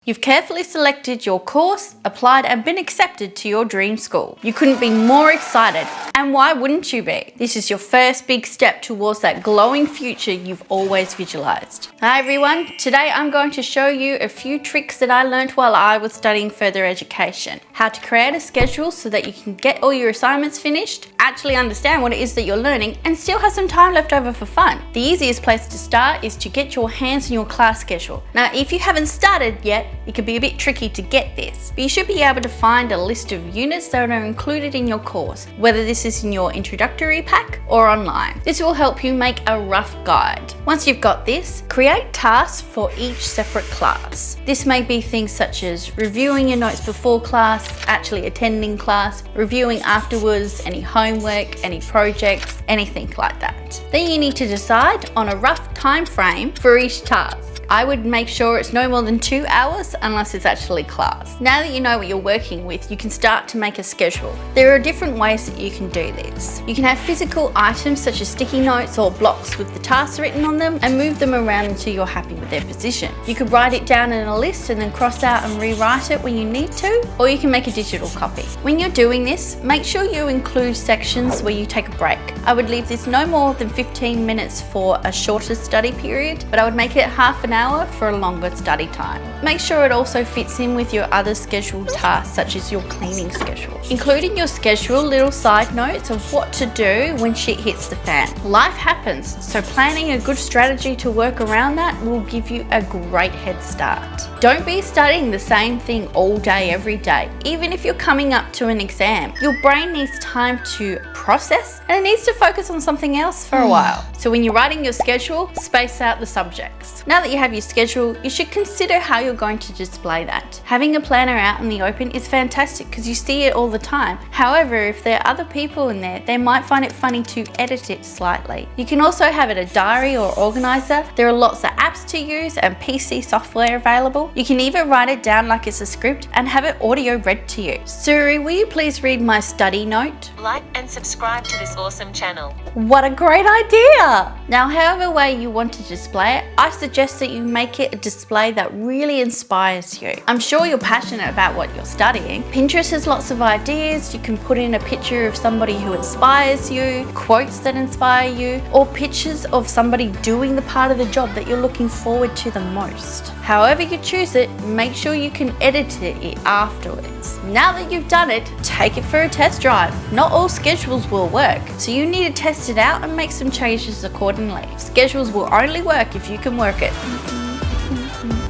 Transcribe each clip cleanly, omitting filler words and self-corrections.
You've carefully selected your course, applied and been accepted to your dream school. You couldn't be more excited, and why wouldn't you be? This is your first big step towards that glowing future you've always visualized. Hi everyone, today I'm going to show you a few tricks that I learned while I was studying further education. How to create a schedule so that you can get all your assignments finished, actually understand what it is that you're learning, and still have some time left over for fun. The easiest place to start is to get your hands on your class schedule. Now, if you haven't started yet, it can be a bit tricky to get this, but you should be able to find a list of units that are included in your course, whether this is in your introductory pack or online. This will help you make a rough guide. Once you've got this, create tasks for each separate class. This may be things such as reviewing your notes before class, actually attending class, reviewing afterwards, any homework, any projects, anything like that. Then you need to decide on a rough time frame for each task. I would make sure it's no more than 2 hours unless it's actually class. Now that you know what you're working with, you can start to make a schedule. There are different ways that you can do this. You can have physical items such as sticky notes or blocks with the tasks written on them and move them around until you're happy with their position. You could write it down in a list and then cross out and rewrite it when you need to, or you can make a digital copy. When you're doing this, make sure you include sections where you take a break. I would leave this no more than 15 minutes for a shorter study period, but I would make it half an hour for a longer study time. Make sure it also fits in with your other scheduled tasks, such as your cleaning schedule. Include in your schedule little side notes of what to do when shit hits the fan. Life happens, so planning a good strategy to work around that will give you a great head start. Don't be studying the same thing all day, every day. Even if you're coming up to an exam, your brain needs time to process and it needs to focus on something else for a while. So when you're writing your schedule, space out the subjects. Now that you have your schedule, you should consider how you're going to display that. Having a planner out in the open is fantastic because you see it all the time. However, if there are other people in there, they might find it funny to edit it slightly. You can also have it a diary or organizer. There are lots of apps to use and PC software available. You can even write it down like it's a script and have it audio read to you. Suri, will you please read my study note? Like and subscribe to this awesome channel. What a great idea! Now, however way you want to display it, I suggest that you make it a display that really inspires you. I'm sure you're passionate about what you're studying. Pinterest has lots of ideas. You can put in a picture of somebody who inspires you, quotes that inspire you, or pictures of somebody doing the part of the job that you're looking forward to the most. However you choose it, make sure you can edit it afterwards. Now that you've done it, take it for a test drive. Not all schedules will work, so you need to test it out and make some changes accordingly. Schedules will only work if you can work it.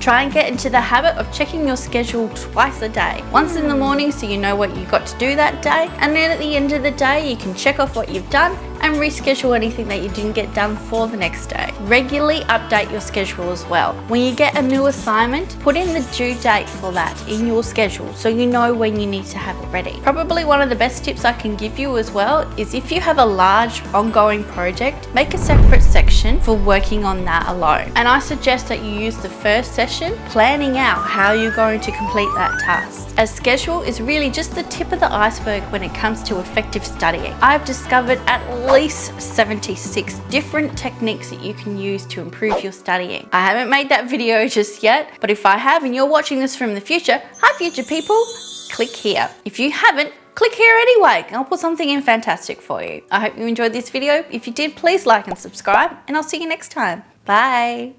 Try and get into the habit of checking your schedule twice a day. Once in the morning so you know what you got to do that day, and then at the end of the day you can check off what you've done and reschedule anything that you didn't get done for the next day. Regularly update your schedule as well. When you get a new assignment, put in the due date for that in your schedule so you know when you need to have it ready. Probably one of the best tips I can give you as well is if you have a large ongoing project, make a separate section for working on that alone. And I suggest that you use the first session planning out how you're going to complete that task. A schedule is really just the tip of the iceberg when it comes to effective studying. I've discovered at least 76 different techniques that you can use to improve your studying. I haven't made that video just yet, but if I have and you're watching this from the future, hi future people, click here. If you haven't, click here anyway, and I'll put something in fantastic for you. I hope you enjoyed this video. If you did, please like and subscribe, and I'll see you next time. Bye.